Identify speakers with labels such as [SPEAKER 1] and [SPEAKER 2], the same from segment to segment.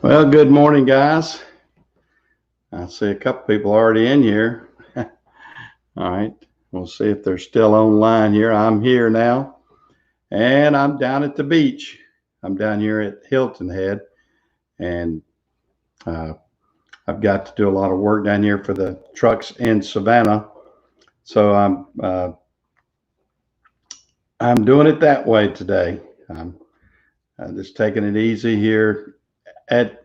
[SPEAKER 1] Well, good morning, guys. I see a couple people already in here. All right, we'll see if they're still online here. I'm here now, and I'm down at the beach. I'm down here at Hilton Head, and uh, I've got to do a lot of work down here for the trucks in Savannah. So I'm doing it that way today. I'm just taking it easy here at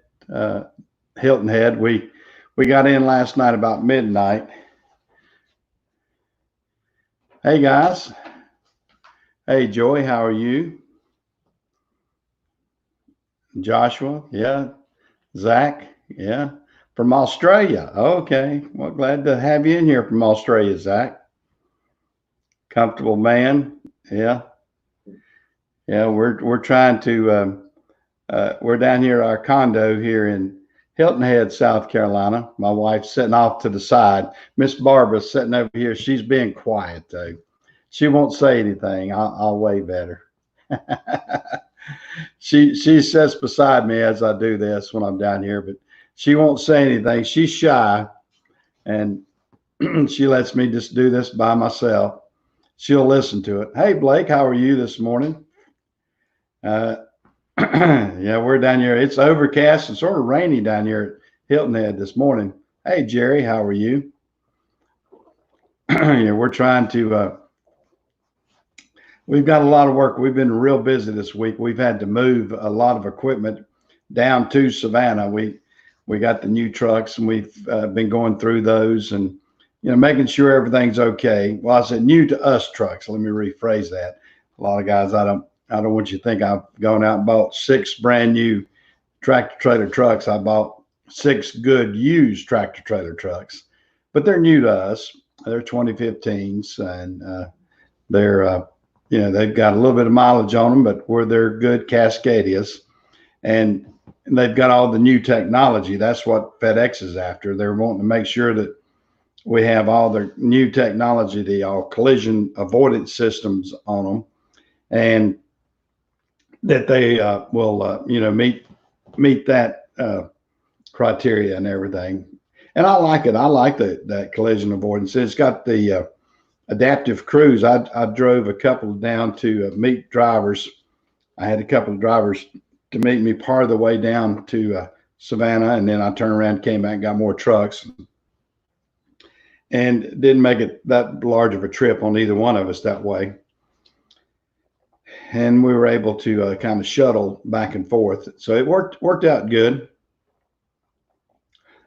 [SPEAKER 1] Hilton Head. We got in last night about midnight. Hey guys. Hey Joy, how are you? Joshua, yeah. Zach, yeah. From Australia. Okay. Well, glad to have you in here from Australia, Zach. Comfortable man. Yeah. Yeah. We're trying to we're down here at our condo here in Hilton Head, South Carolina. My wife's sitting off to the side. Miss Barbara's sitting over here. She's being quiet though. She won't say anything. I'll wave at her. She sits beside me as I do this when I'm down here, but she won't say anything. She's shy, and she lets me just do this by myself. She'll listen to it. Hey Blake, how are you this morning? Yeah, we're down here. It's overcast and sort of rainy down here at Hilton Head this morning. Hey Jerry, how are you? Yeah, we're trying to. We've got a lot of work. We've been real busy this week. We've had to move a lot of equipment down to Savannah. We got the new trucks, and we've been going through those and making sure everything's okay. Well, I said new to us trucks. Let me rephrase that. A lot of guys, I don't want you to think I've gone out and bought 6 brand new tractor trailer trucks. I bought 6 good used tractor trailer trucks, but they're new to us. They're 2015s, and they're they've got a little bit of mileage on them, but they're good Cascadias, and they've got all the new technology. That's what FedEx is after. They're wanting to make sure that we have all the new technology, the all collision avoidance systems on them, and that they will meet that criteria and everything. And I like it. I like that collision avoidance. It's got the adaptive cruise. I drove a couple down to meet drivers. I had a couple of drivers to meet me part of the way down to Savannah, and then I turned around, came back, and got more trucks, and didn't make it that large of a trip on either one of us that way. And we were able to kind of shuttle back and forth, so it worked out good.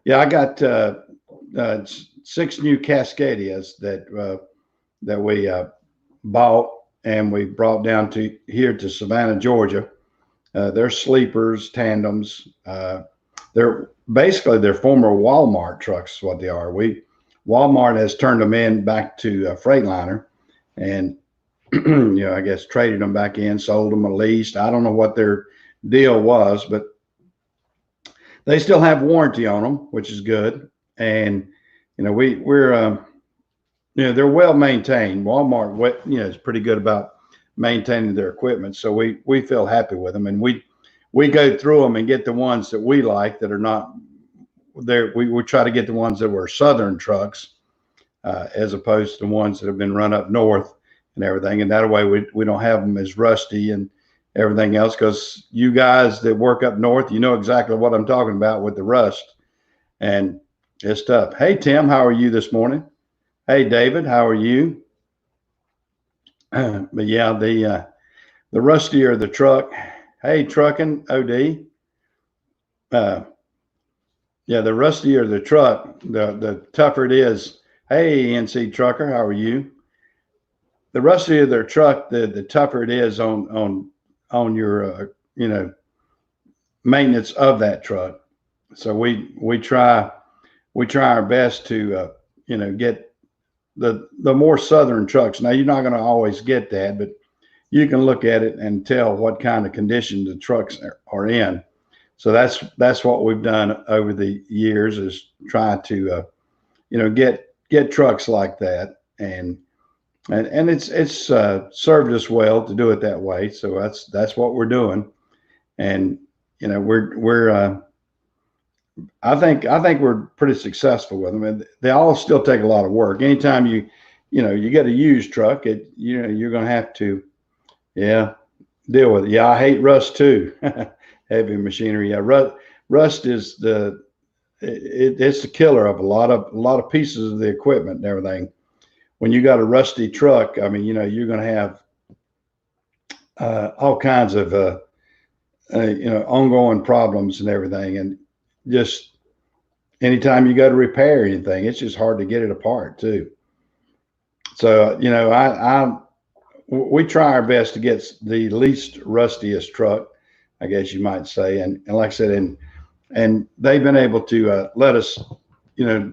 [SPEAKER 1] Yeah, I got 6 new Cascadias that we bought and we brought down to here to Savannah, Georgia. They're sleepers, tandems. They're former Walmart trucks, is what they are. Walmart has turned them in back to Freightliner, and I guess traded them back in, sold them, leased. I don't know what their deal was, but they still have warranty on them, which is good. And we're they're well maintained. Walmart, is pretty good about maintaining their equipment, so we feel happy with them, and we go through them and get the ones that we like that are not there. We try to get the ones that were Southern trucks, as opposed to the ones that have been run up north and everything, and that way we don't have them as rusty and everything else, because you guys that work up north, you know exactly what I'm talking about with the rust, and it's tough. Hey Tim, how are you this morning? Hey David, how are you? But yeah, the rustier the truck. Hey Trucking OD. Yeah, the rustier the truck, the tougher it is. Hey NC Trucker, how are you? The rustier their truck, the tougher it is on your maintenance of that truck. So we try our best to get the more Southern trucks. Now you're not going to always get that, but you can look at it and tell what kind of condition the trucks are in. So that's what we've done over the years, is try to get trucks like that, and it's served us well to do it that way. So that's what we're doing, and we're I think we're pretty successful with them, and they all still take a lot of work. Anytime you get a used truck, you're going to have to, yeah, deal with it. Yeah, I hate rust too. Heavy machinery. Yeah, rust is it's the killer of a lot of pieces of the equipment and everything. When you got a rusty truck, I mean, you're going to have all kinds of ongoing problems and everything, and just anytime you go to repair anything, it's just hard to get it apart too. So we try our best to get the least rustiest truck, I guess you might say, and like I said, and they've been able to let us,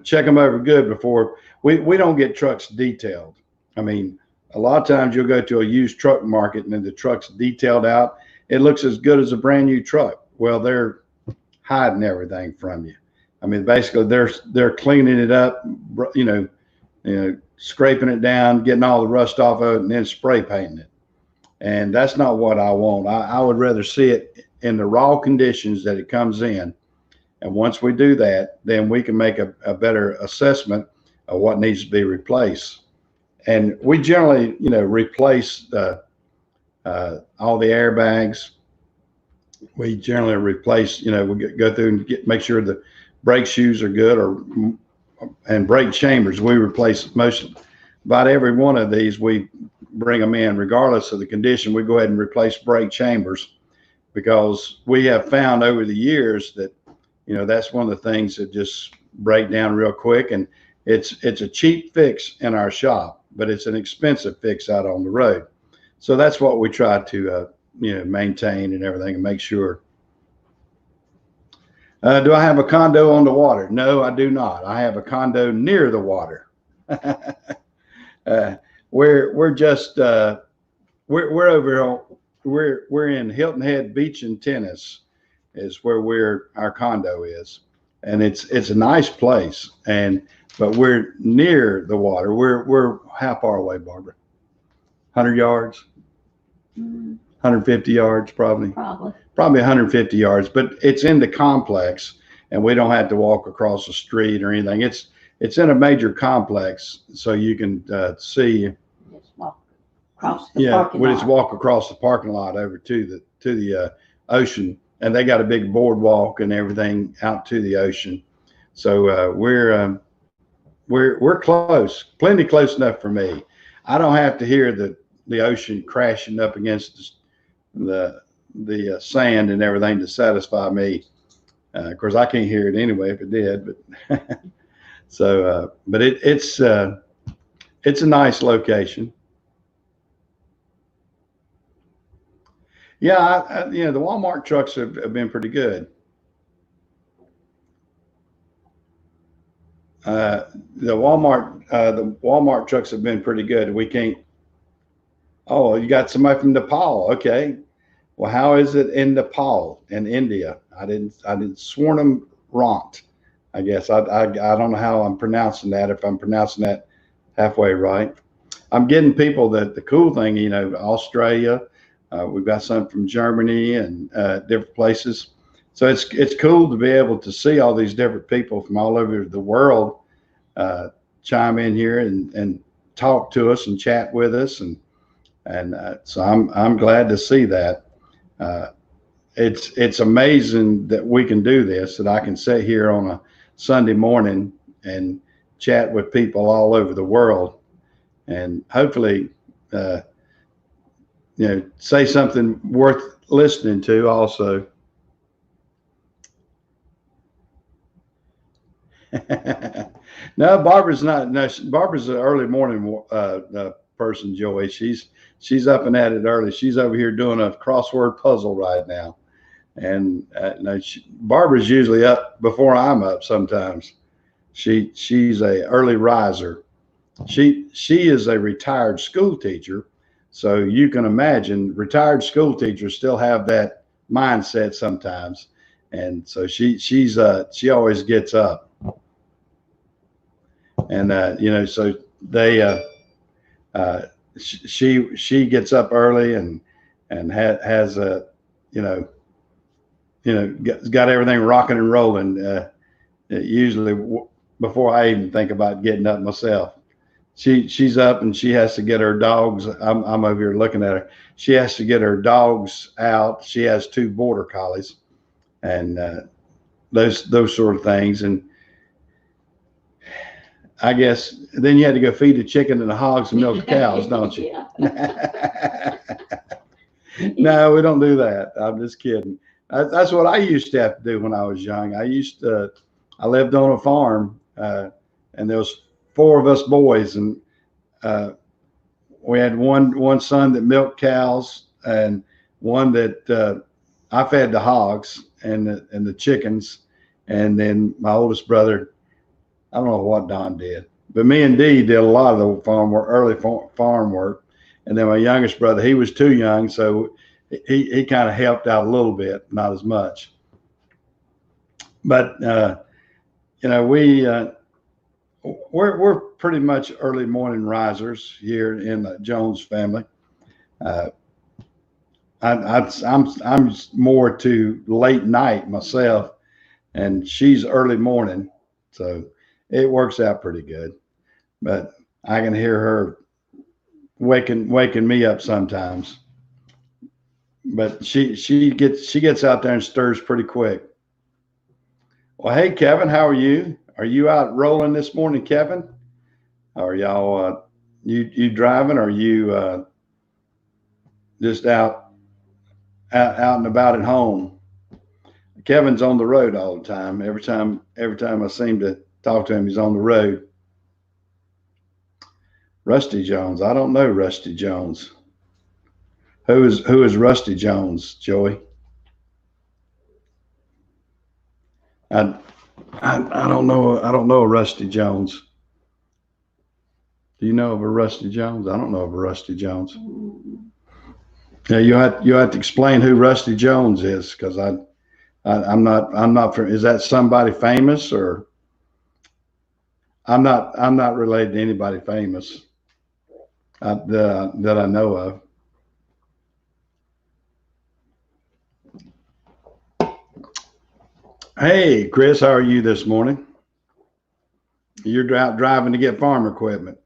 [SPEAKER 1] check them over good before we don't get trucks detailed. I mean, a lot of times you'll go to a used truck market and then the truck's detailed out. It looks as good as a brand new truck. Well, they're hiding everything from you. I mean, basically they're cleaning it up, scraping it down, getting all the rust off of it, and then spray painting it. And that's not what I want. I would rather see it in the raw conditions that it comes in. And once we do that, then we can make a better assessment of what needs to be replaced. And we generally, replace all the airbags. We generally replace, we go through and make sure the brake shoes are good, and brake chambers. We replace about every one of these. We bring them in, regardless of the condition. We go ahead and replace brake chambers, because we have found over the years that, that's one of the things that just break down real quick. And it's a cheap fix in our shop, but it's an expensive fix out on the road. So that's what we try to, maintain and everything, and make sure. Do I have a condo on the water? No, I do not. I have a condo near the water. We're just we're over. We're in Hilton Head Beach and Tennis is where our condo is, and it's a nice place. But we're near the water. We're how far away, Barbara? 100 yards, 150 yards, probably. Probably 150 yards, but it's in the complex, and we don't have to walk across the street or anything. It's in a major complex, so you can see.
[SPEAKER 2] Just walk across the parking lot.
[SPEAKER 1] Just walk across the parking lot over to the ocean, and they got a big boardwalk and everything out to the ocean. So we're close, plenty close enough for me. I don't have to hear the ocean crashing up against the sand and everything to satisfy me. Of course, I can't hear it anyway if it did, but so but it's a nice location. Yeah, the Walmart trucks have been pretty good. The Walmart trucks have been pretty good. We can't. Oh, you got somebody from Nepal? Okay. Well, how is it in Nepal, in India? I didn't sworn them Ront. I guess I don't know how I'm pronouncing that. If I'm pronouncing that halfway right, I'm getting people that the cool thing, Australia. We've got some from Germany and different places. So it's cool to be able to see all these different people from all over the world chime in here and talk to us and chat with us, and so I'm glad to see that. It's amazing that we can do this, that I can sit here on a Sunday morning and chat with people all over the world, and hopefully say something worth listening to also. No, Barbara's not. No, Barbara's an early morning person, Joey. She's up and at it early. She's over here doing a crossword puzzle right now, and no, Barbara's usually up before I'm up. Sometimes she's a early riser. She is a retired school teacher, so you can imagine retired school teachers still have that mindset sometimes, and so she always gets up. And so they she gets up early and has got everything rocking and rolling. usually before I even think about getting up myself. She's up and she has to get her dogs. I'm over here looking at her. She has to get her dogs out. She has two border collies, and those sort of things. And I guess then you had to go feed the chicken and the hogs and milk the cows, don't you? No, we don't do that. I'm just kidding. That's what I used to have to do when I was young. I lived on a farm, and there was four of us boys, and we had one son that milked cows, and one that I fed the hogs and the chickens, and then my oldest brother. I don't know what Don did, but me and Dee did a lot of the farm work, early farm work, and then my youngest brother, he was too young, so he kind of helped out a little bit, not as much. But we're pretty much early morning risers here in the Jones family. I'm more to late night myself, and she's early morning, so it works out pretty good. But I can hear her waking me up sometimes. But she gets out there and stirs pretty quick. Well, hey Kevin, how are you? Are you out rolling this morning, Kevin? Are y'all you driving? Or are you just out and about at home? Kevin's on the road all the time. Every time I seem to talk to him, he's on the road. Rusty Jones. I don't know Rusty Jones. Who is Rusty Jones, Joey? I don't know. I don't know a Rusty Jones. Do you know of a Rusty Jones? I don't know of a Rusty Jones. Yeah, you have to explain who Rusty Jones is, because I'm not. Is that somebody famous, or I'm not related to anybody famous that I know of. Hey, Chris, how are you this morning? You're out driving to get farm equipment.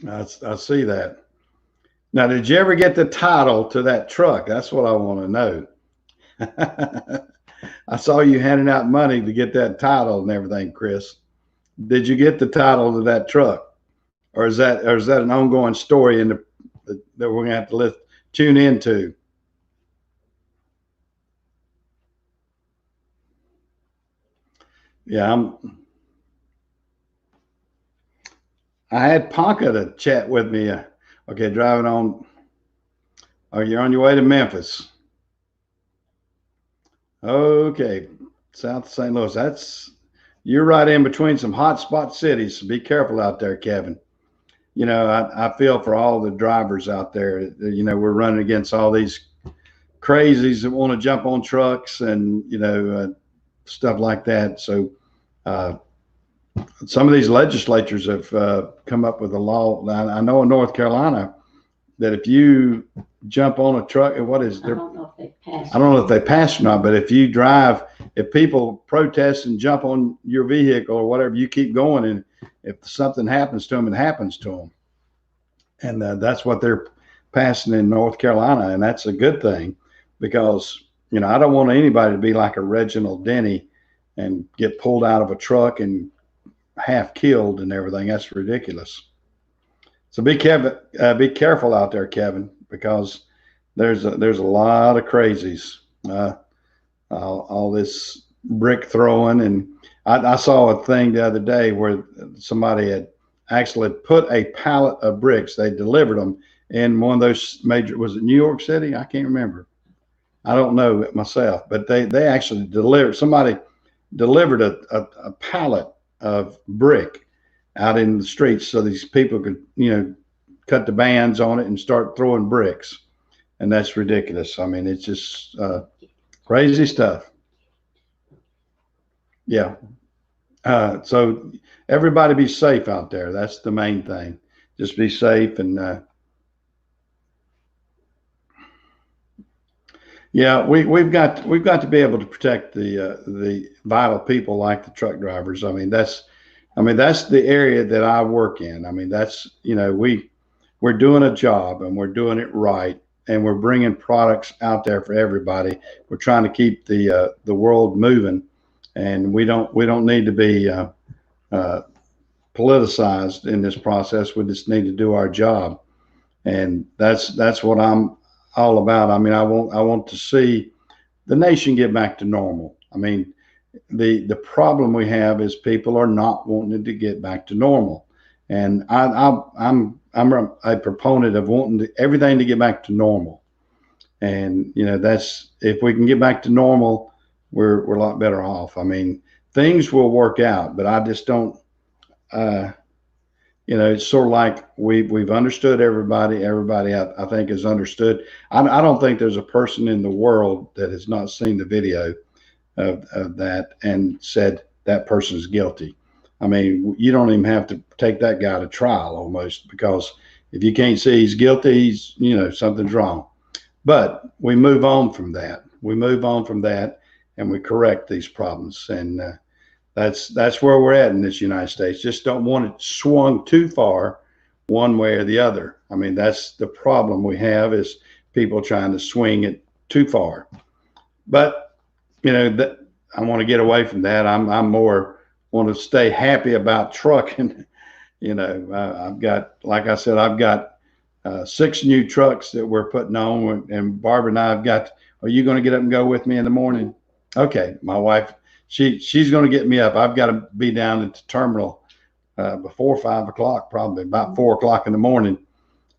[SPEAKER 1] I see that. Now, did you ever get the title to that truck? That's what I want to know. I saw you handing out money to get that title and everything, Chris. Did you get the title to that truck, or is that an ongoing story that we're gonna have to tune into? Yeah, I had Ponca to chat with me. Okay, driving on. Oh, you're on your way to Memphis. Okay, south of St. Louis. You're right in between some hot spot cities. So be careful out there, Kevin. I feel for all the drivers out there. We're running against all these crazies that want to jump on trucks and stuff like that. So some of these legislatures have come up with a law. I know in North Carolina that if you jump on a truck, what is there? I don't know if they passed or not, but if people protest and jump on your vehicle or whatever, you keep going, and if something happens to them, it happens to them. And that's what they're passing in North Carolina, and that's a good thing, because I don't want anybody to be like a Reginald Denny and get pulled out of a truck and half killed and everything. That's ridiculous. So be careful out there, Kevin, because there's a lot of crazies. All this brick throwing, and I saw a thing the other day where somebody had actually put a pallet of bricks. They delivered them in one of those major. Was it New York City? I can't remember. I don't know myself, but they actually delivered. Somebody delivered a pallet of brick out in the streets so these people could cut the bands on it and start throwing bricks. And that's ridiculous. I mean, it's just crazy stuff. Yeah. So everybody be safe out there. That's the main thing. Just be safe. And Yeah, we've got to be able to protect the vital people like the truck drivers. I mean that's the area that I work in. I mean that's we're doing a job and we're doing it right, and we're bringing products out there for everybody. We're trying to keep the world moving, and we don't need to be uh, politicized in this process. We just need to do our job, and that's what I'm all about. I mean, I want to see the nation get back to normal. I mean, the problem we have is people are not wanting to get back to normal, and I'm a proponent of wanting everything to get back to normal. And that's if we can get back to normal, we're a lot better off. I mean, things will work out, but I just don't. Uh, it's sort of like we've understood everybody. Everybody, I think, has understood. I don't think there's a person in the world that has not seen the video of that and said that person's guilty. I mean, you don't even have to take that guy to trial almost, because if you can't see he's guilty, something's wrong. But we move on from that. We move on from that, and we correct these problems. And that's where we're at in this United States. Just don't want it swung too far one way or the other. I mean, that's the problem we have, is people trying to swing it too far. But that I want to get away from that. I'm more want to stay happy about trucking. I've got, like I said, I've got 6 new trucks that we're putting on, and Barbara and I have got. Are you going to get up and go with me in the morning? Okay, my wife. She's going to get me up. I've got to be down at the terminal before 5 o'clock, probably about 4 o'clock in the morning,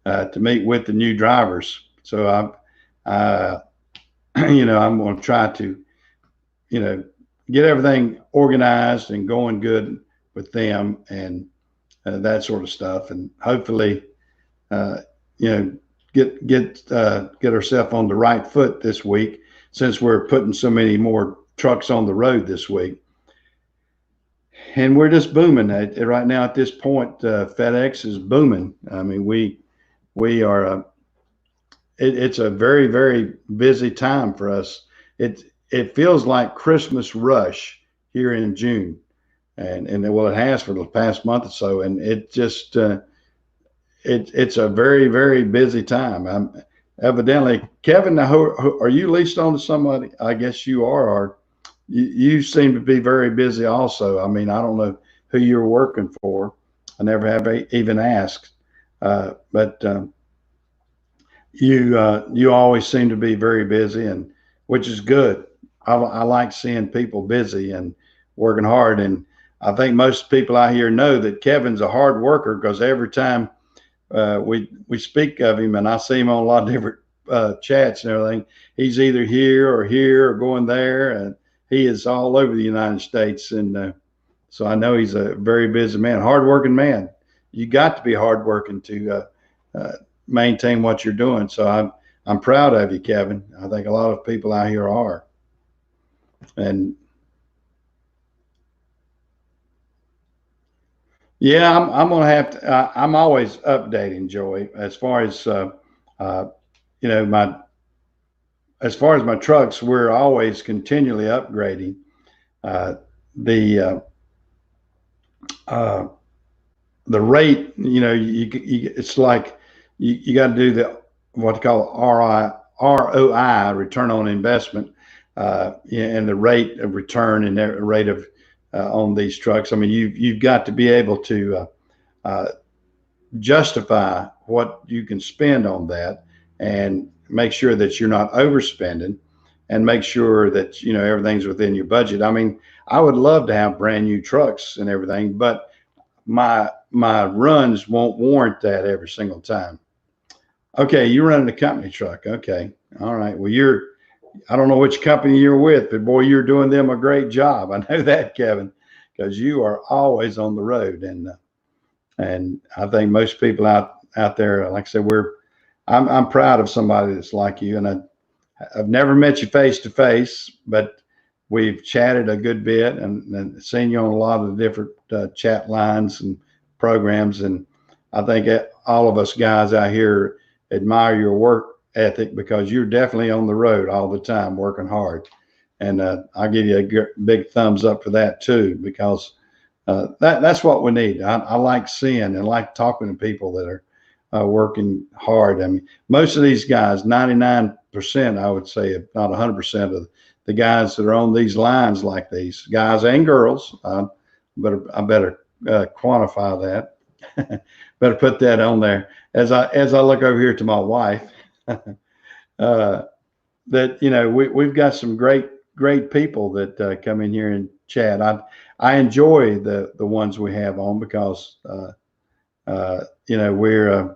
[SPEAKER 1] to meet with the new drivers. So I'm going to try to, get everything organized and going good with them, and that sort of stuff, and hopefully, get ourselves on the right foot this week, since we're putting so many more trucks on the road this week. And we're just booming right now at this point. FedEx is booming. I mean, we are. It's a very, very busy time for us. It feels like Christmas rush here in June, and well, it has for the past month or so, and it just it's a very, very busy time. Evidently, Kevin, are you leased on to somebody? I guess you are. Or you seem to be very busy also. I mean, I don't know who you're working for. I never have even asked, but you always seem to be very busy, and which is good. I like seeing people busy and working hard, and I think most people out here know that Kevin's a hard worker, because every time we speak of him, and I see him on a lot of different chats and everything, he's either here or going there, and he is all over the United States. And so I know he's a very busy man, hardworking man. You got to be hardworking to maintain what you're doing. So I'm proud of you, Kevin. I think a lot of people out here are. And yeah, I'm gonna have to. I'm always updating, Joey, as far as my as far as my trucks. We're always continually upgrading. The the rate, it's like you got to do the what they call ROI, return on investment, and the rate of return and the rate of on these trucks. I mean, you've got to be able to justify what you can spend on that, and make sure that you're not overspending, and make sure that everything's within your budget. I mean, I would love to have brand new trucks and everything, but my runs won't warrant that every single time. Okay, you're running a company truck. Okay, all right. Well, I don't know which company you're with, but boy, you're doing them a great job. I know that, Kevin, because you are always on the road, and I think most people out there, like I said, I'm proud of somebody that's like you, and I've never met you face to face, but we've chatted a good bit, and seen you on a lot of the different chat lines and programs, and I think all of us guys out here admire your work ethic, because you're definitely on the road all the time working hard. And I'll give you a big thumbs up for that too, because that's what we need. I like seeing and like talking to people that are working hard. I mean, most of these guys, 99%, I would say, if not 100% of the guys that are on these lines, like these guys and girls, but I better quantify that. Better put that on there as I look over here to my wife. That we've got some great people that come in here and chat. I enjoy the ones we have on, because we're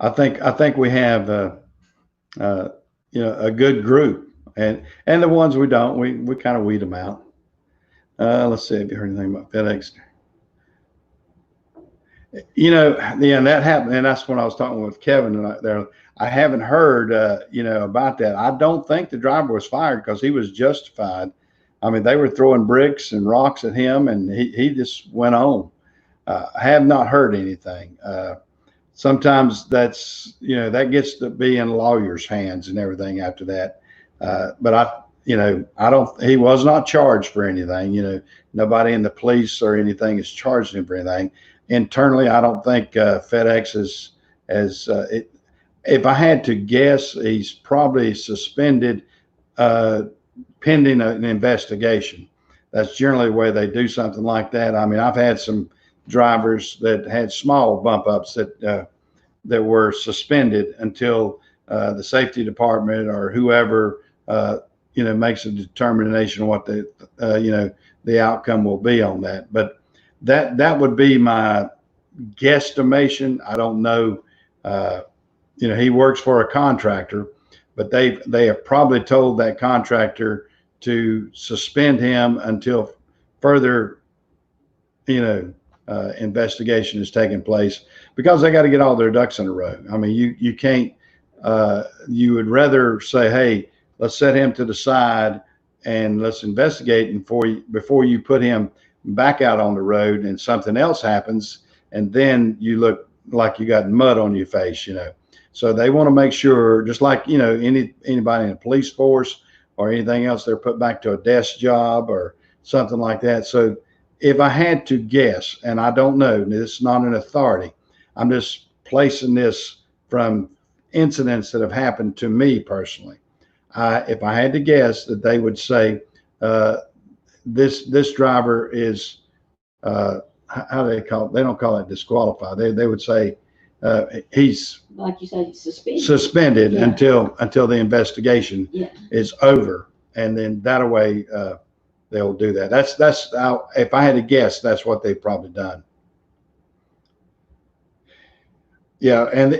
[SPEAKER 1] I think we have a good group, and the ones we don't, we kind of weed them out. Let's see, have you heard anything about FedEx? That happened, and that's when I was talking with Kevin there. I haven't heard, about that. I don't think the driver was fired, because he was justified. I mean, they were throwing bricks and rocks at him, and he just went on. I have not heard anything. Sometimes that gets to be in lawyers' hands and everything after that. But I don't. He was not charged for anything. Nobody in the police or anything has charged him for anything. Internally, I don't think FedEx is as. If I had to guess, he's probably suspended pending an investigation. That's generally the way they do something like that. I mean, I've had some drivers that had small bump ups that were suspended until the safety department or whoever makes a determination what the outcome will be on that. But that would be my guesstimation. I don't know. He works for a contractor, but they have probably told that contractor to suspend him until further, investigation is taking place, because they got to get all their ducks in a row. I mean, you can't. You would rather say, hey, let's set him to the side and let's investigate, and before you put him back out on the road and something else happens, and then you look like you got mud on your face. So they want to make sure, just like anybody in the police force or anything else, they're put back to a desk job or something like that. So if I had to guess, and I don't know, this is not an authority, I'm just placing this from incidents that have happened to me personally. If I had to guess, that they would say this driver is how do they call it? They don't call it disqualified. They would say he's, like you said, suspended yeah. until the investigation yeah. is over, and then that way they'll do that. That's how, if I had to guess, that's what they've probably done. Yeah, and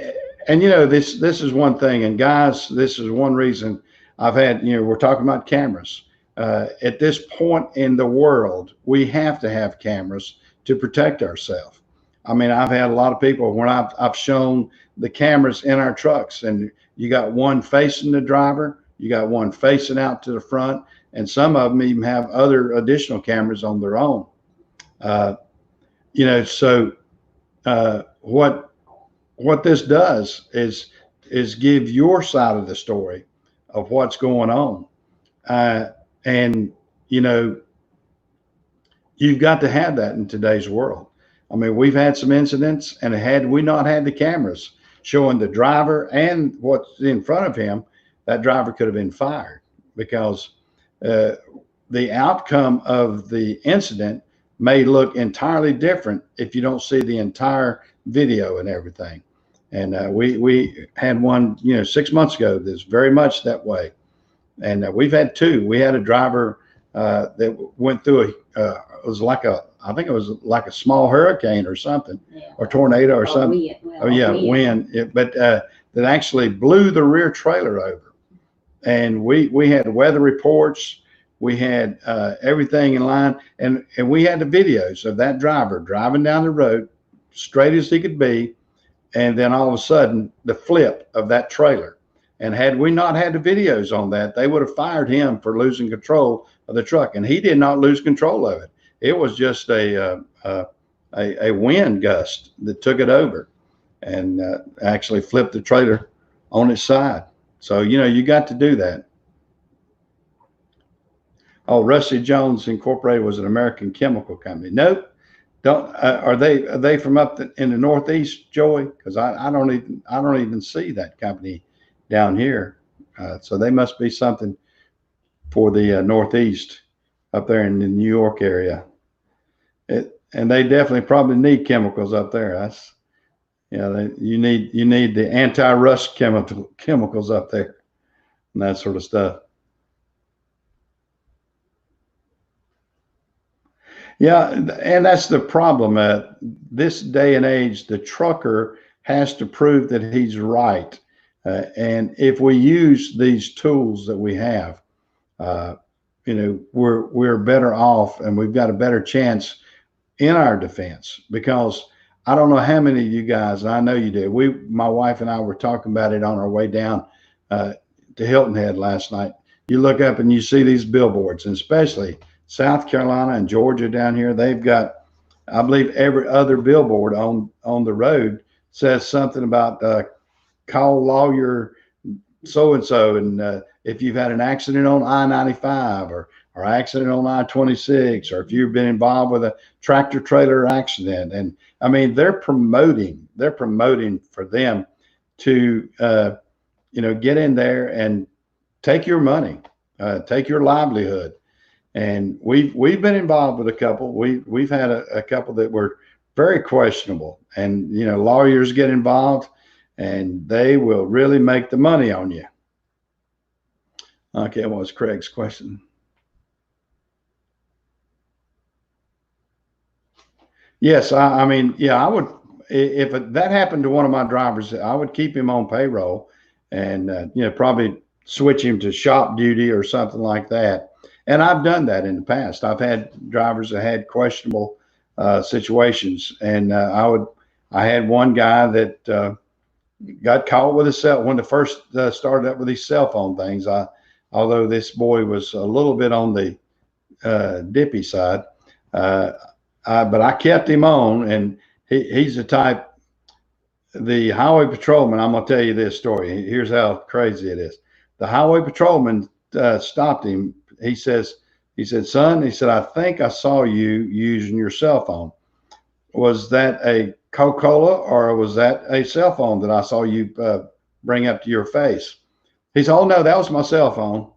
[SPEAKER 1] this is one thing, and guys, this is one reason I've had, we're talking about cameras. At this point in the world, we have to have cameras to protect ourselves. I mean, I've had a lot of people when I've shown the cameras in our trucks, and you got one facing the driver, you got one facing out to the front, and some of them even have other additional cameras on their own. So what this does is give your side of the story of what's going on. And you've got to have that in today's world. I mean, we've had some incidents, and had we not had the cameras showing the driver and what's in front of him, that driver could have been fired, because the outcome of the incident may look entirely different if you don't see the entire video and everything. And we had one, 6 months ago that's very much that way. And we've had two. We had a driver that went through I think it was like a small hurricane or something, yeah. or tornado or something. Wind. But that actually blew the rear trailer over. And we had weather reports. We had everything in line. And we had the videos of that driver driving down the road, straight as he could be. And then all of a sudden, the flip of that trailer. And had we not had the videos on that, they would have fired him for losing control of the truck. And he did not lose control of it. It was just a wind gust that took it over. and actually flipped the trailer on its side. So, you got to do that. Oh, Rusty Jones Incorporated was an American chemical company. Nope. Don't are they from up in the Northeast, Joey? Because I don't even see that company down here. So they must be something for the Northeast up there in the New York area. And they definitely probably need chemicals up there. That's you need the anti-rust chemicals up there and that sort of stuff. Yeah, and that's the problem. This day and age, the trucker has to prove that he's right. And if we use these tools that we have, we're better off, and we've got a better chance in our defense. Because I don't know how many of you guys, I know you did. My wife and I were talking about it on our way down to Hilton Head last night. You look up and you see these billboards, and especially South Carolina and Georgia down here, they've got, I believe, every other billboard on the road says something about call lawyer so-and-so, and if you've had an accident on I-95 or accident on I-26, or if you've been involved with a tractor trailer accident. And I mean, they're promoting for them to get in there and take your money, take your livelihood. And we've been involved with a couple. We've had a couple that were very questionable, and lawyers get involved, and they will really make the money on you. Okay, what was Craig's question? Yes, I mean, yeah, I would. If that happened to one of my drivers, I would keep him on payroll, and probably switch him to shop duty or something like that. And I've done that in the past. I've had drivers that had questionable situations, and I had one guy that got caught with when the first started up with these cell phone things. Although this boy was a little bit on the dippy side, but I kept him on, and he's the type. The highway patrolman. I'm gonna tell you this story. Here's how crazy it is. The highway patrolman stopped him. He said, son, he said, I think I saw you using your cell phone. Was that a Coca-Cola, or was that a cell phone that I saw you bring up to your face? He said, oh no, that was my cell phone.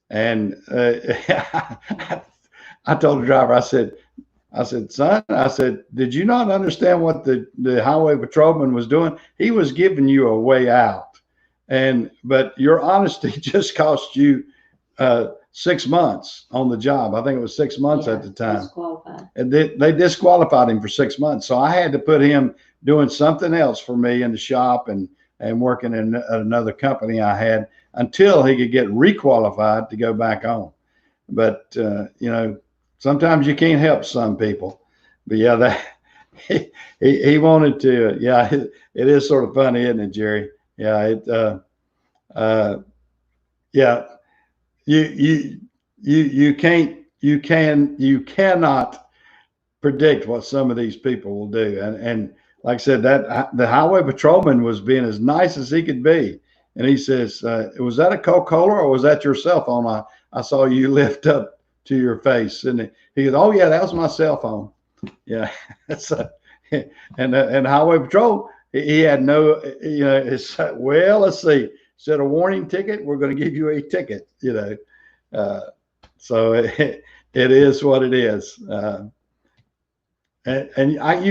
[SPEAKER 1] And I told the driver, I said, son, I said, did you not understand what the highway patrolman was doing? He was giving you a way out. But your honesty just cost you 6 months on the job. I think it was 6 months at the time. Disqualified. And they disqualified him for 6 months. So I had to put him doing something else for me in the shop and working in another company I had until he could get requalified to go back on. But sometimes you can't help some people. But yeah, that he wanted to. Yeah, it is sort of funny, isn't it, Jerry? Yeah, yeah. You cannot predict what some of these people will do. And like I said, that the highway patrolman was being as nice as he could be. And he says, was that a Coca-Cola, or was that your cell phone? I saw you lift up to your face. And he goes, oh yeah, that was my cell phone. Yeah. So, and highway patrol, he had no, it's, well, let's see. Instead of warning ticket, we're going to give you a ticket, so it is what it is. You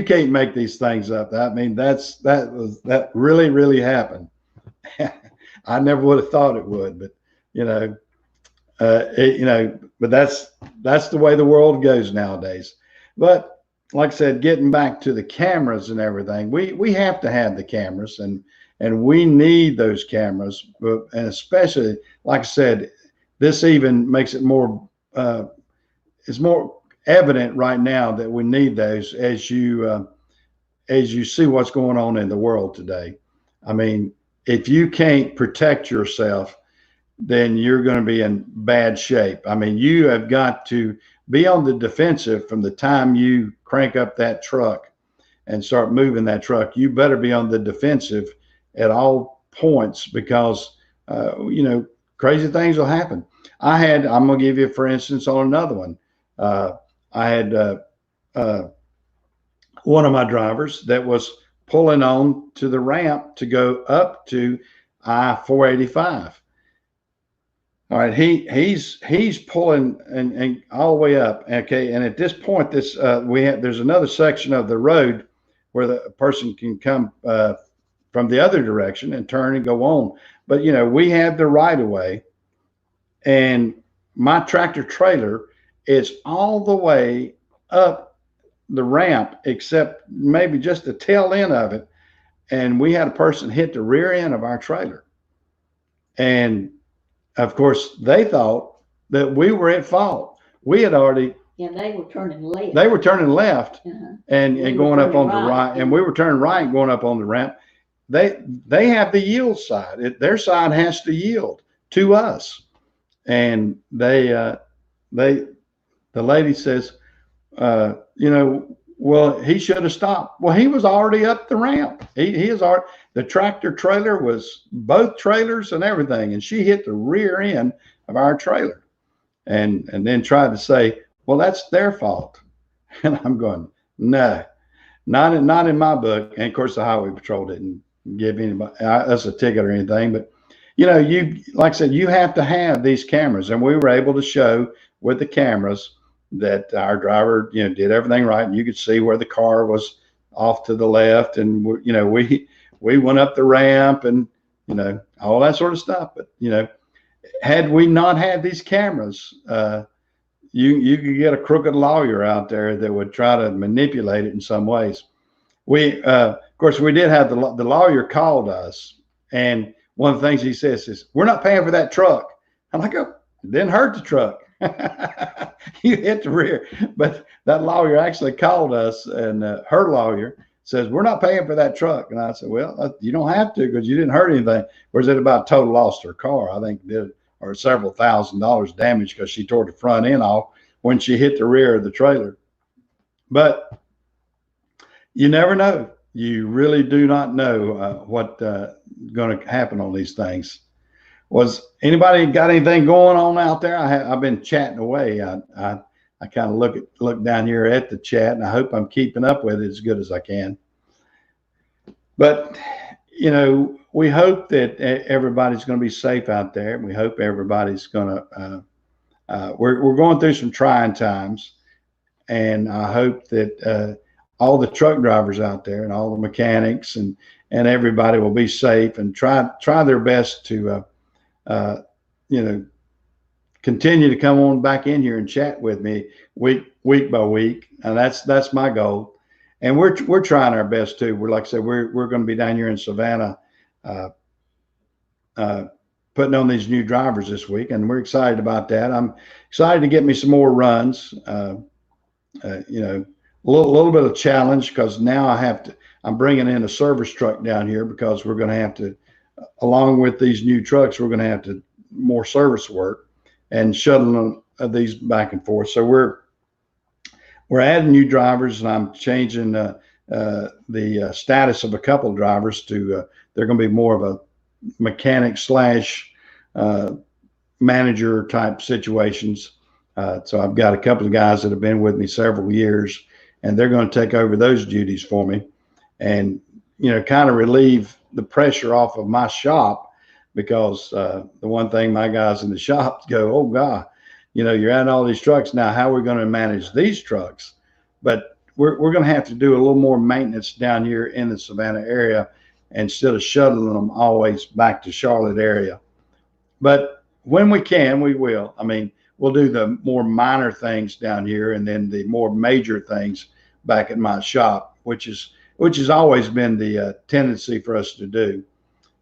[SPEAKER 1] can't make these things up. I mean, that really, really happened. I never would have thought it would, but but that's the way the world goes nowadays. But like I said, getting back to the cameras and everything, we have to have the cameras, and we need those cameras, and especially, like I said, this even makes it more, it's more evident right now that we need those as you see what's going on in the world today. I mean, if you can't protect yourself, then you're going to be in bad shape. I mean, you have got to be on the defensive from the time you crank up that truck and start moving that truck, you better be on the defensive at all points, because crazy things will happen. I'm going to give you, for instance, on another one. I had one of my drivers that was pulling on to the ramp to go up to I-485. All right, he's pulling and all the way up. Okay, and at this point, there's another section of the road where the person can come from the other direction and turn and go on. But we have the right of way, and my tractor trailer is all the way up the ramp except maybe just the tail end of it, and we had a person hit the rear end of our trailer, and of course they thought that we were at fault. We had already
[SPEAKER 2] they were turning left.
[SPEAKER 1] They were turning left and going up on the right, and we were turning right and going up on the ramp. They have the yield side. Their side has to yield to us, and the lady says, well, he should have stopped. Well, he was already up the ramp. He is already, the tractor trailer was both trailers and everything, and she hit the rear end of our trailer, and then tried to say, well, that's their fault. And I'm going, no, not in my book. And of course, the highway patrol didn't give anybody us a ticket or anything. But like I said, you have to have these cameras, and we were able to show with the cameras that our driver, did everything right, and you could see where the car was off to the left, and we went up the ramp, and all that sort of stuff. But had we not had these cameras, you could get a crooked lawyer out there that would try to manipulate it in some ways. Of course, we did have the lawyer called us, and one of the things he says is, "We're not paying for that truck." I'm like, "Oh, it didn't hurt the truck." You hit the rear. But that lawyer actually called us, and her lawyer says, "We're not paying for that truck." And I said, "Well, you don't have to, because you didn't hurt anything." Whereas it about total loss to her car, I think did, or several $1,000s damage, because she tore the front end off when she hit the rear of the trailer. But you never know. You really do not know what's going to happen on these things. Was anybody got anything going on out there? I've been chatting away. I kind of look down here at the chat, and I hope I'm keeping up with it as good as I can. But we hope that everybody's going to be safe out there. We hope everybody's going to. We're going through some trying times, and I hope that all the truck drivers out there and all the mechanics and everybody will be safe and try their best to continue to come on back in here and chat with me week by week, and that's my goal. And we're trying our best too. Like I said, we're going to be down here in Savannah putting on these new drivers this week, and we're excited about that. I'm excited to get me some more runs. A little bit of challenge, because now I'm bringing in a service truck down here, because we're going to have to, along with these new trucks, we're going to have to more service work and shuttling these back and forth. So we're adding new drivers, and I'm changing the status of a couple of drivers to they're going to be more of a mechanic / manager type situations. So I've got a couple of guys that have been with me several years, and they're going to take over those duties for me, and kind of relieve the pressure off of my shop, because the one thing my guys in the shop go, "Oh God, you're adding all these trucks now. How are we going to manage these trucks?" But we're going to have to do a little more maintenance down here in the Savannah area, instead of shuttling them always back to Charlotte area. But when we can, we will. I mean, we'll do the more minor things down here, and then the more major things back at my shop, which has always been the tendency for us to do.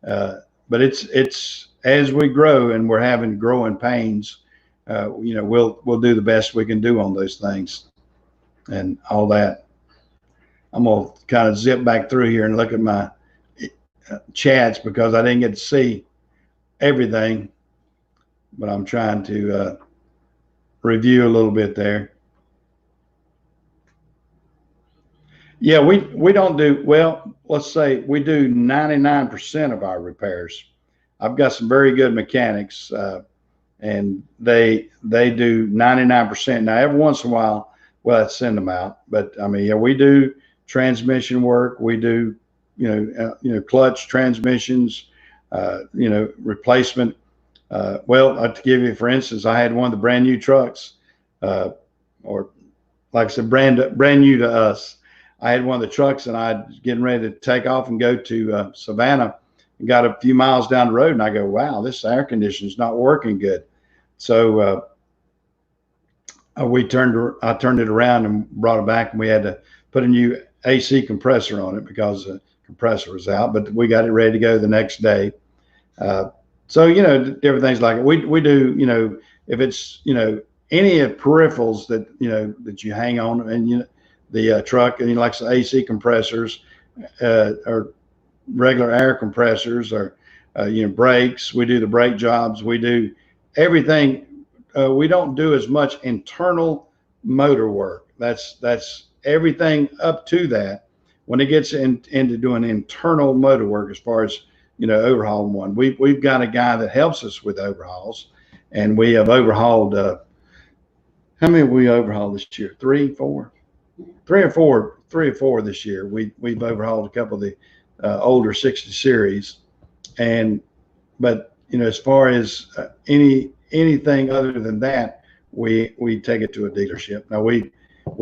[SPEAKER 1] But it's as we grow and we're having growing pains, we'll do the best we can do on those things and all that. I'm gonna kind of zip back through here and look at my chats, because I didn't get to see everything, but I'm trying to review a little bit there. Yeah, we don't do, well, let's say we do 99% of our repairs. I've got some very good mechanics, and they do 99%. Now, every once in a while, well, I'd send them out, but I mean, yeah, we do transmission work. We do, clutch transmissions, replacement. Well, to give you, for instance, I had one of the brand new trucks, or like I said, brand new to us. I had one of the trucks, and I was getting ready to take off and go to Savannah, and got a few miles down the road, and I go, wow, this air conditioner is not working good. So I turned it around and brought it back, and we had to put a new AC compressor on it because the compressor was out. But we got it ready to go the next day. So different things like it. We do, if it's any of peripherals that that you hang on, and the truck, and like the AC compressors, or regular air compressors, or brakes. We do the brake jobs. We do everything. We don't do as much internal motor work. That's everything up to that. When it gets into doing internal motor work, as far as overhauling one, we've got a guy that helps us with overhauls, and we have overhauled. How many have we overhauled this year? Three or four this year. We've overhauled a couple of the older 60 series, but as far as anything other than that, we take it to a dealership. Now we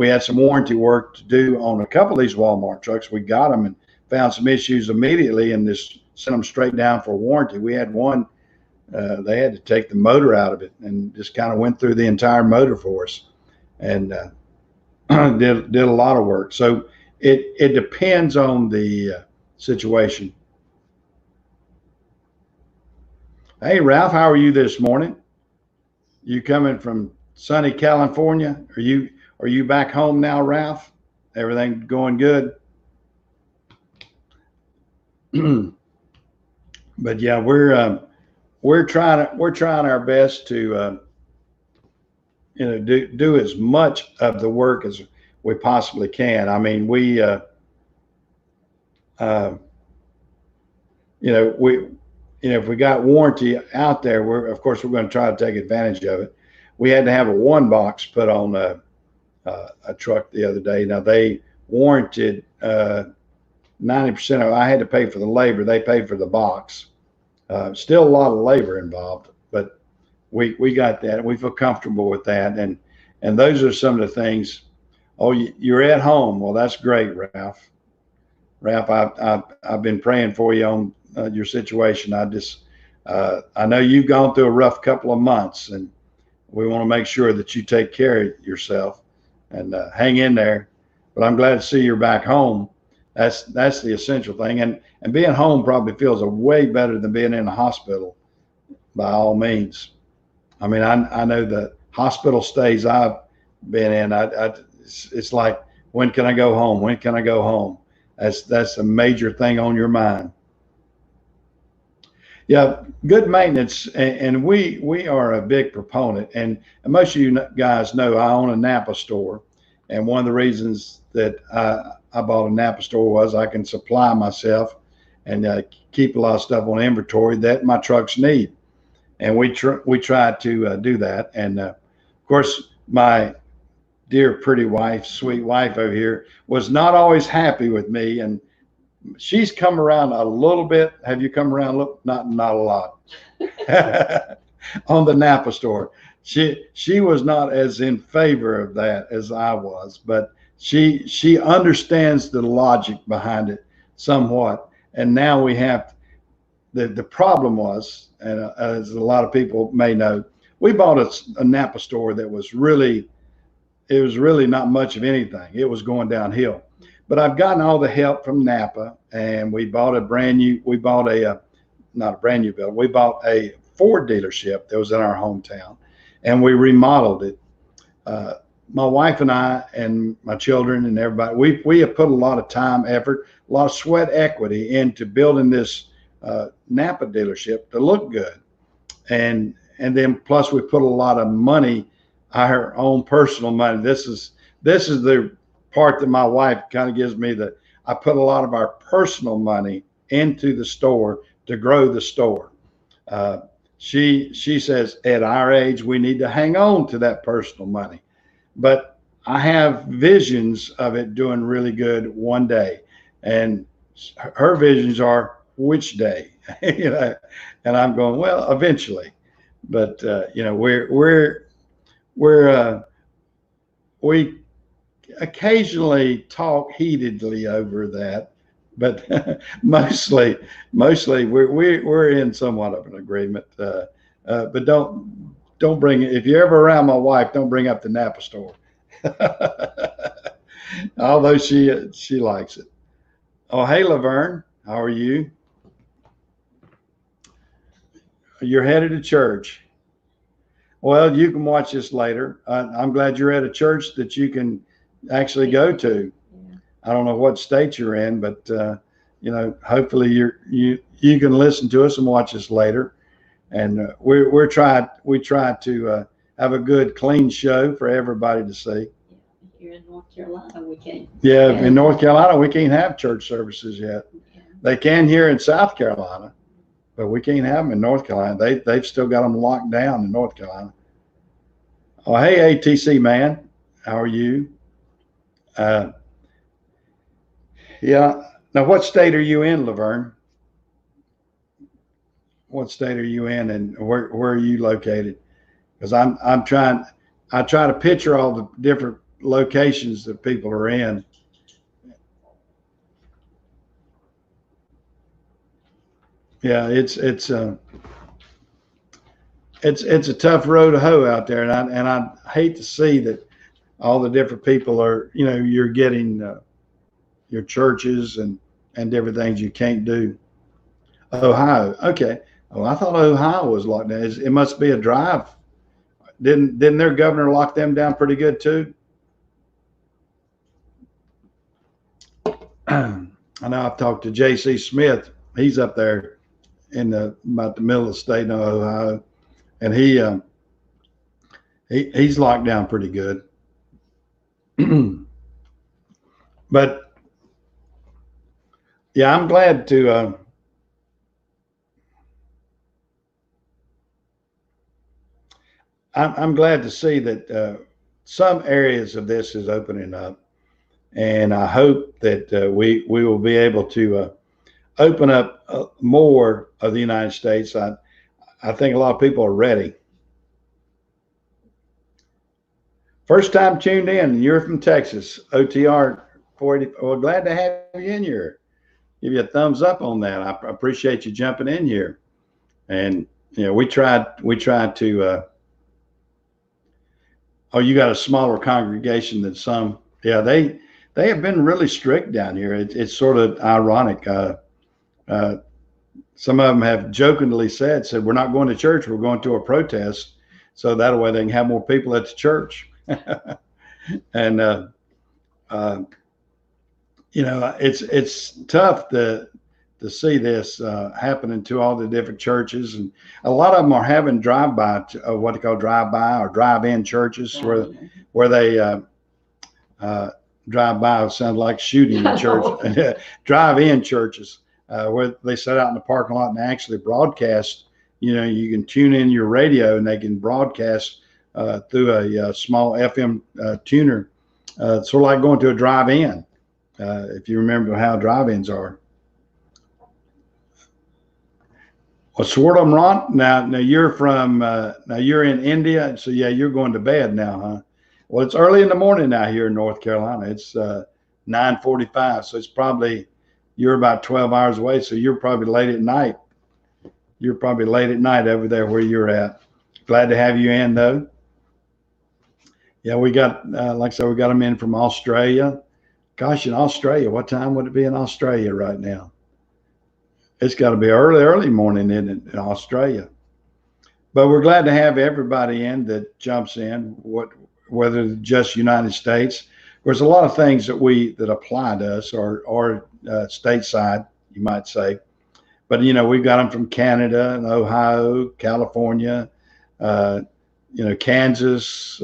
[SPEAKER 1] had some warranty work to do on a couple of these Walmart trucks. We got them and found some issues immediately, and just sent them straight down for warranty. We had one, they had to take the motor out of it, and just kind of went through the entire motor for us, and did a lot of work. So it depends on the situation. Hey, Ralph, how are you this morning? You coming from sunny California? Are you back home now, Ralph? Everything going good? But yeah, we're trying our best to do as much of the work as we possibly can. I mean, if we got warranty out there, of course we're going to try to take advantage of it. We had to have a one box put on a truck the other day. Now, they warranted 90% of it. I had to pay for the labor. They paid for the box. Still a lot of labor involved, but we got that. We feel comfortable with that, and those are some of the things. Oh, you're at home. Well, that's great, Ralph. I've been praying for you on your situation. I know you've gone through a rough couple of months, and we want to make sure that you take care of yourself and hang in there. But I'm glad to see you're back home. That's the essential thing, and being home probably feels way better than being in a hospital, by all means. I mean, I know the hospital stays I've been in. It's like, when can I go home? When can I go home? That's a major thing on your mind. Yeah, good maintenance, and we are a big proponent. And most of you guys know I own a Napa store, and one of the reasons that I bought a Napa store was I can supply myself and keep a lot of stuff on inventory that my trucks need. And we try to do that. And of course, my dear pretty wife, sweet wife over here, was not always happy with me, and she's come around a little bit. Have you come around? Not a lot. On the Napa store, she was not as in favor of that as I was, but she understands the logic behind it somewhat. And now we have the problem was, and as a lot of people may know, we bought a Napa store that was really not much of anything. It was going downhill. But I've gotten all the help from Napa, and we bought not a brand new building. We bought a Ford dealership that was in our hometown, and we remodeled it. My wife and I and my children and everybody, we have put a lot of time, effort, a lot of sweat equity into building this Napa dealership to look good. And then plus we put a lot of money, our own personal money. This is the part that my wife kind of gives me, that I put a lot of our personal money into the store to grow the store. She says at our age we need to hang on to that personal money, but I have visions of it doing really good one day, and her visions are which day, and I'm going, well, eventually, but we occasionally talk heatedly over that, but mostly we're in somewhat of an agreement. But don't bring it, if you're ever around my wife, don't bring up the Napa store. Although she likes it. Oh, hey, Laverne, how are you? You're headed to church. Well, you can watch this later. I'm glad you're at a church that you can actually go to. Yeah. I don't know what state you're in, but hopefully you can listen to us and watch us later. And we try to have a good, clean show for everybody to see.
[SPEAKER 2] Here in North Carolina, we can't.
[SPEAKER 1] Yeah, in North Carolina, we can't have church services yet. Yeah. They can here in South Carolina, but we can't have them in North Carolina. They've still got them locked down in North Carolina. Oh, hey, ATC man, how are you? Yeah. Now, what state are you in, Laverne? What state are you in, and where are you located? Because I try to picture all the different locations that people are in. Yeah, it's a tough road to hoe out there, and I hate to see that all the different people are, you're getting your churches and different things you can't do. Ohio, okay. Oh, I thought Ohio was locked down. It must be a drive. Didn't their governor lock them down pretty good too? I know I've talked to J.C. Smith. He's up there in about the middle of the state of Ohio, and he's locked down pretty good. But yeah, I'm glad to. I'm glad to see that some areas of this is opening up, and I hope that we will be able to open up more of the United States. I think a lot of people are ready. First time tuned in, you're from Texas, OTR 480. Well, glad to have you in here. Give you a thumbs up on that. I appreciate you jumping in here. And we tried to. Oh, you got a smaller congregation than some. Yeah, they have been really strict down here. It's sort of ironic. Some of them have jokingly said, we're not going to church, we're going to a protest, so that way they can have more people at the church. And it's tough to see this happening to all the different churches, and a lot of them are having drive-by, what they call drive-by or drive-in churches, where they drive-by sounds like shooting in church. Drive-in churches where they set out in the parking lot and actually broadcast. You can tune in your radio and they can broadcast through a small FM tuner, sort of like going to a drive-in. If you remember how drive-ins are. Well, Swardom Ron, now you're from, now you're in India, so yeah, you're going to bed now, huh? Well, it's early in the morning now here in North Carolina. It's 9:45, so it's probably, you're about 12 hours away, so you're probably late at night. You're probably late at night over there where you're at. Glad to have you in, though. Yeah, we got, like I said, we got them in from Australia. Gosh, in Australia, what time would it be in Australia right now? It's got to be early morning in Australia. But we're glad to have everybody in that jumps in, whether just United States. There's a lot of things that apply to us or stateside, you might say. But, we've got them from Canada and Ohio, California, Kansas,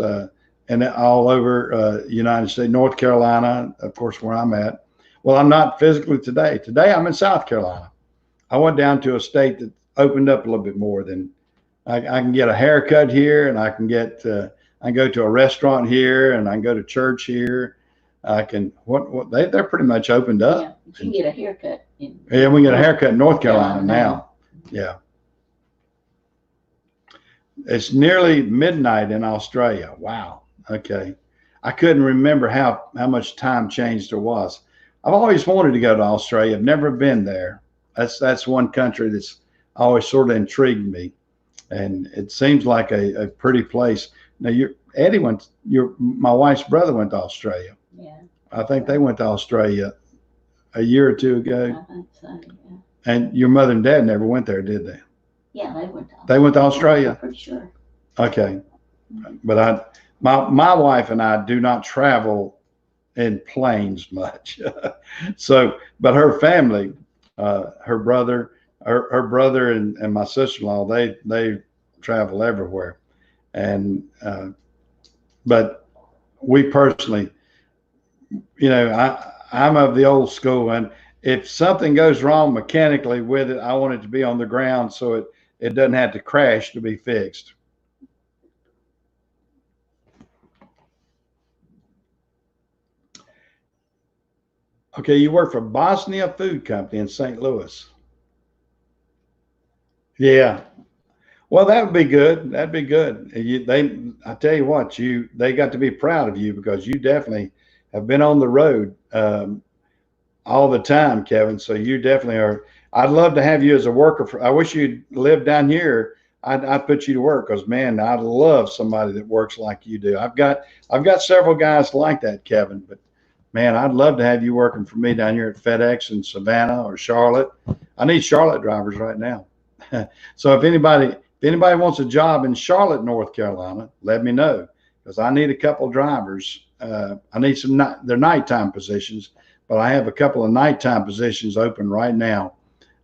[SPEAKER 1] and all over United States, North Carolina, of course, where I'm at. Well, I'm not physically today. Today I'm in South Carolina. I went down to a state that opened up a little bit more than I can get a haircut here, and I can get I can go to a restaurant here, and I can go to church here. I can they're pretty much opened up.
[SPEAKER 2] Yeah, but you can get a haircut.
[SPEAKER 1] Yeah, we get a haircut in North Carolina now. Yeah. It's nearly midnight in Australia. Wow. Okay. I couldn't remember how much time change there was. I've always wanted to go to Australia. I've never been there. That's one country that's always sort of intrigued me. And it seems like a pretty place. Now Eddie my wife's brother went to Australia.
[SPEAKER 2] Yeah.
[SPEAKER 1] I think they went to Australia a year or two ago.
[SPEAKER 2] I think so, yeah.
[SPEAKER 1] And your mother and dad never went there, did they?
[SPEAKER 2] Yeah, they went to Australia.
[SPEAKER 1] They went to Australia?
[SPEAKER 2] I'm pretty sure.
[SPEAKER 1] Okay. But my wife and I do not travel in planes much. So, but her family, her brother and my sister-in-law, they travel everywhere. And, but we personally, I'm of the old school, and if something goes wrong mechanically with it, I want it to be on the ground so it doesn't have to crash to be fixed. Okay, you work for Bosnia Food Company in St. Louis. Yeah. Well, that would be good. That'd be good. I tell you what, they got to be proud of you because you definitely have been on the road all the time, Kevin. So you definitely are. I'd love to have you as a worker. I wish you'd lived down here. I'd put you to work because, man, I love somebody that works like you do. I've got several guys like that, Kevin. But man, I'd love to have you working for me down here at FedEx in Savannah or Charlotte. I need Charlotte drivers right now. So if anybody wants a job in Charlotte, North Carolina, let me know because I need a couple drivers. I need they're nighttime positions, but I have a couple of nighttime positions open right now,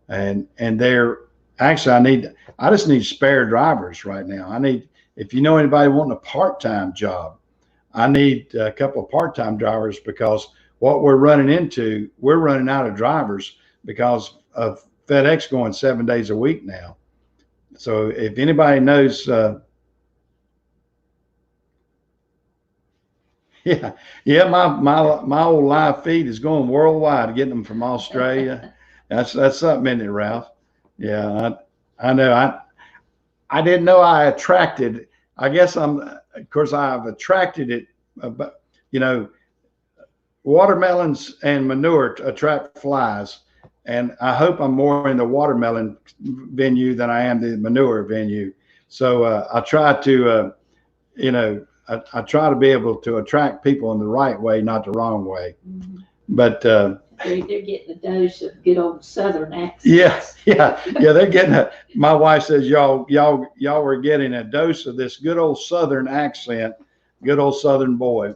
[SPEAKER 1] and they're actually I just need spare drivers right now. If you know anybody wanting a part-time job, I need a couple of part-time drivers because what we're running out of drivers because of FedEx going 7 days a week now. So if anybody knows, my old live feed is going worldwide, getting them from Australia. That's something, isn't it, Ralph? Yeah, I know. I didn't know I attracted. I guess of course, I've attracted it. But watermelons and manure attract flies. And I hope I'm more in the watermelon venue than I am the manure venue. So I try to, I try to be able to attract people in the right way, not the wrong way. Mm-hmm. But
[SPEAKER 2] they're getting a dose of good old Southern accent.
[SPEAKER 1] Yeah. They're getting my wife says y'all were getting a dose of this good old Southern accent, good old Southern boy.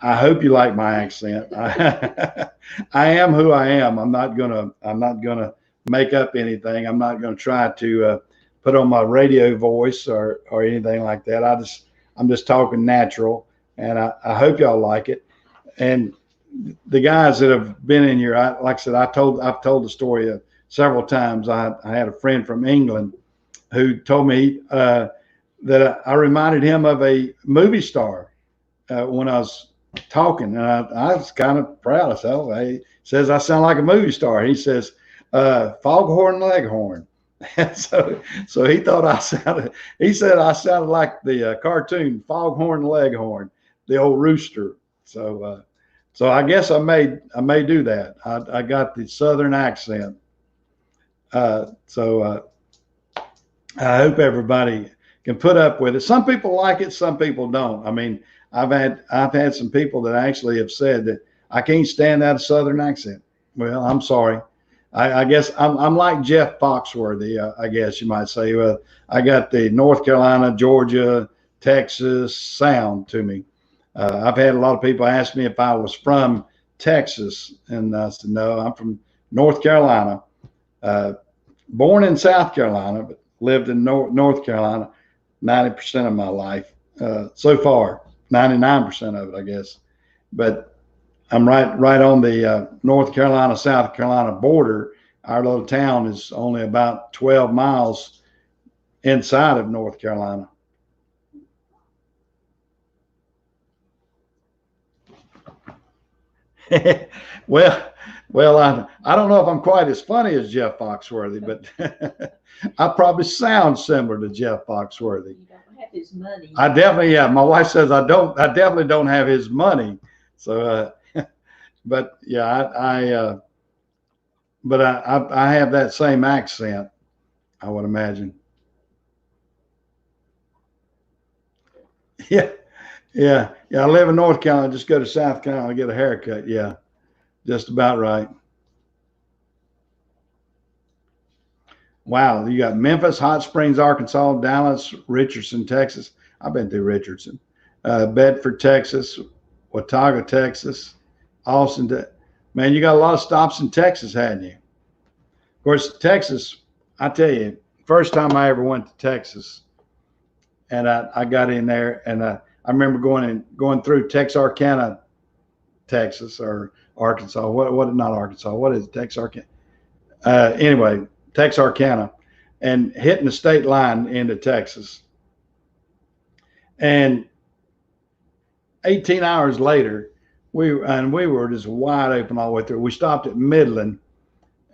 [SPEAKER 1] I hope you like my accent. I am who I am. I'm not gonna make up anything. I'm not gonna try to put on my radio voice or anything like that. I'm just talking natural, and I hope y'all like it. And the guys that have been in here, like I said, I've told the story several times. I had a friend from England who told me that I reminded him of a movie star when I was talking, and I was kind of proud. I said, "Oh, he says I sound like a movie star." He says, "Foghorn Leghorn." And so he thought I sounded. He said I sounded like the cartoon Foghorn Leghorn, the old rooster. So I guess I may do that. I got the Southern accent. So I hope everybody can put up with it. Some people like it, some people don't. I mean, I've had some people that actually have said that I can't stand that Southern accent. Well, I'm sorry. I guess I'm like Jeff Foxworthy. I guess you might say. Well, I got the North Carolina, Georgia, Texas sound to me. I've had a lot of people ask me if I was from Texas, and I said no. I'm from North Carolina. Born in South Carolina, but lived in North Carolina 90% of my life. so far, 99% of it, I guess. But I'm right on the North Carolina, South Carolina border. Our little town is only about 12 miles inside of North Carolina. well, I don't know if I'm quite as funny as Jeff Foxworthy, but I probably sound similar to Jeff Foxworthy.
[SPEAKER 2] You don't have his money.
[SPEAKER 1] I definitely, yeah. My wife says I don't. I definitely don't have his money. So, but yeah, but I have that same accent, I would imagine. Yeah, yeah. I live in North Carolina. Just go to South Carolina to get a haircut. Yeah, just about right. Wow, you got Memphis, Hot Springs, Arkansas, Dallas, Richardson, Texas. I've been through Richardson, Bedford, Texas, Watauga, Texas, Austin. Man, you got a lot of stops in Texas, hadn't you? Of course, Texas. I tell you, first time I ever went to Texas, and I got in there, and I remember going through Texarkana, Texas, or Arkansas. What? Not Arkansas. What is it? Texarkana? Anyway, Texarkana, and hitting the state line into Texas. And 18 hours later, we were just wide open all the way through. We stopped at Midland,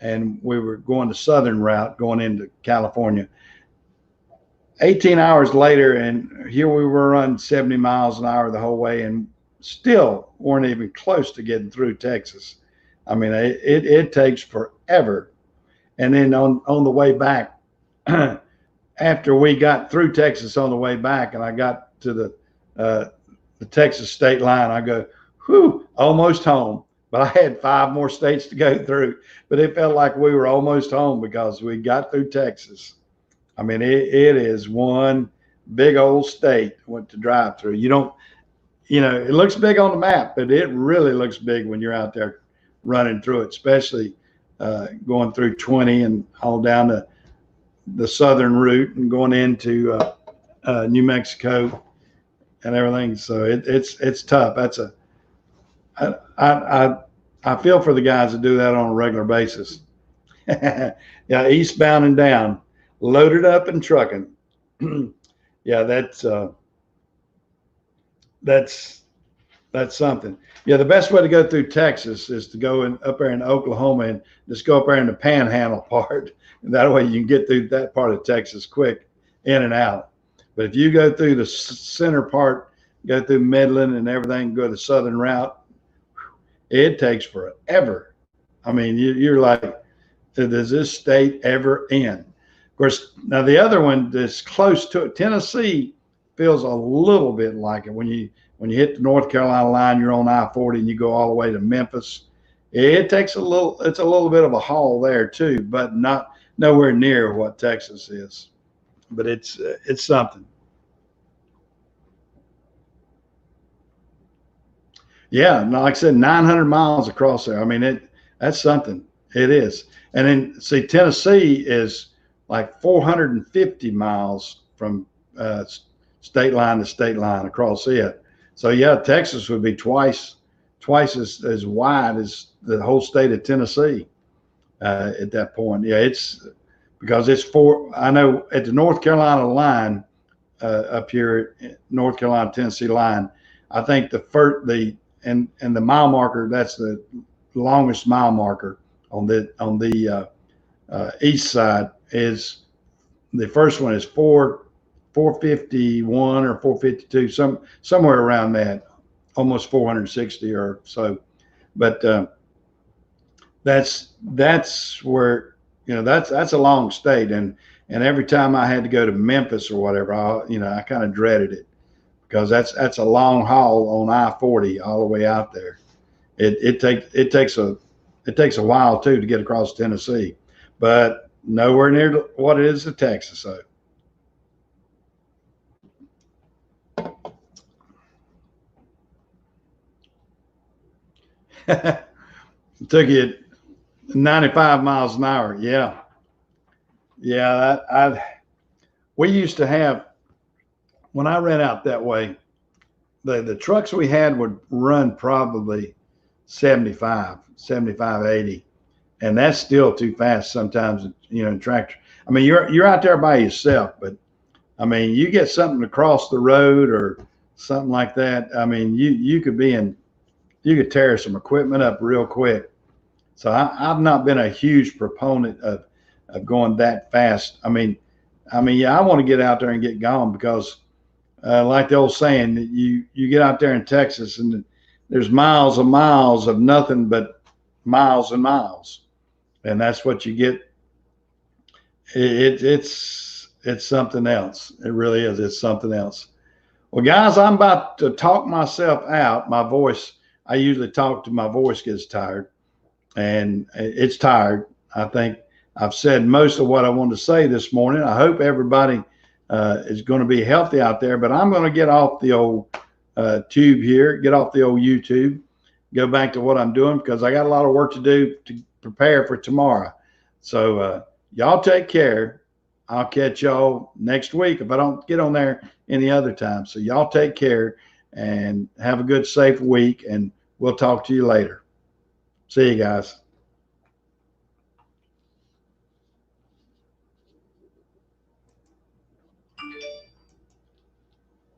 [SPEAKER 1] and we were going the southern route, going into California. 18 hours later, and here we were running 70 miles an hour the whole way, and still weren't even close to getting through Texas. I mean, it takes forever. And then on the way back, after we got through Texas on the way back, and I got to the Texas state line, I go, whew, almost home. But I had 5 more states to go through. But it felt like we were almost home because we got through Texas. I mean, it is one big old state went to drive through. You don't, it looks big on the map, but it really looks big when you're out there running through it, especially going through 20 and all down to the southern route and going into New Mexico and everything. So it's tough. I feel for the guys that do that on a regular basis. Yeah, eastbound and down, loaded up and trucking. Yeah, that's something. Yeah, the best way to go through Texas is to go up there in Oklahoma and just go up there in the panhandle part. And that way you can get through that part of Texas quick, in and out. But if you go through the center part, go through Midland and everything, go the southern route, it takes forever. I mean, you're like, does this state ever end? Of course, now the other one that's close to it, Tennessee, feels a little bit like it. When you hit the North Carolina line, you're on I-40 and you go all the way to Memphis. It's a little bit of a haul there too, but nowhere near what Texas is. But it's something. Yeah, like I said, 900 miles across there. I mean, that's something. It is. And then see, Tennessee is like 450 miles from state line to state line across it. So yeah, Texas would be twice as wide as the whole state of Tennessee at that point. Yeah, it's because I know at the North Carolina line up here, North Carolina Tennessee line, I think the mile marker, that's the longest mile marker on the east side, is the first one is 451 or 452, somewhere around that, almost 460 or so. But that's where, that's a long state, and every time I had to go to Memphis or whatever, I kind of dreaded it because that's a long haul on I-40 all the way out there. It takes a while too to get across Tennessee, but nowhere near what it is to Texas. So. It took you 95 miles an hour. Yeah. We used to have when I ran out that way, the trucks we had would run probably 75, 80. And that's still too fast sometimes, in tractor. I mean, you're out there by yourself, but I mean, you get something to cross the road or something like that. I mean, you could tear some equipment up real quick. So I've not been a huge proponent of going that fast. I mean, yeah, I want to get out there and get gone because, like the old saying, that you get out there in Texas and there's miles and miles of nothing but miles and miles, and that's what you get. It's something else. It really is. It's something else. Well, guys, I'm about to talk myself out. My voice, I usually talk to my voice gets tired, and it's tired. I think I've said most of what I wanted to say this morning. I hope everybody is going to be healthy out there, but I'm going to get off the old tube here, get off the old YouTube, go back to what I'm doing because I got a lot of work to do to prepare for tomorrow. So y'all take care. I'll catch y'all next week if I don't get on there any other time. So y'all take care and have a good, safe week, and we'll talk to you later. See you guys.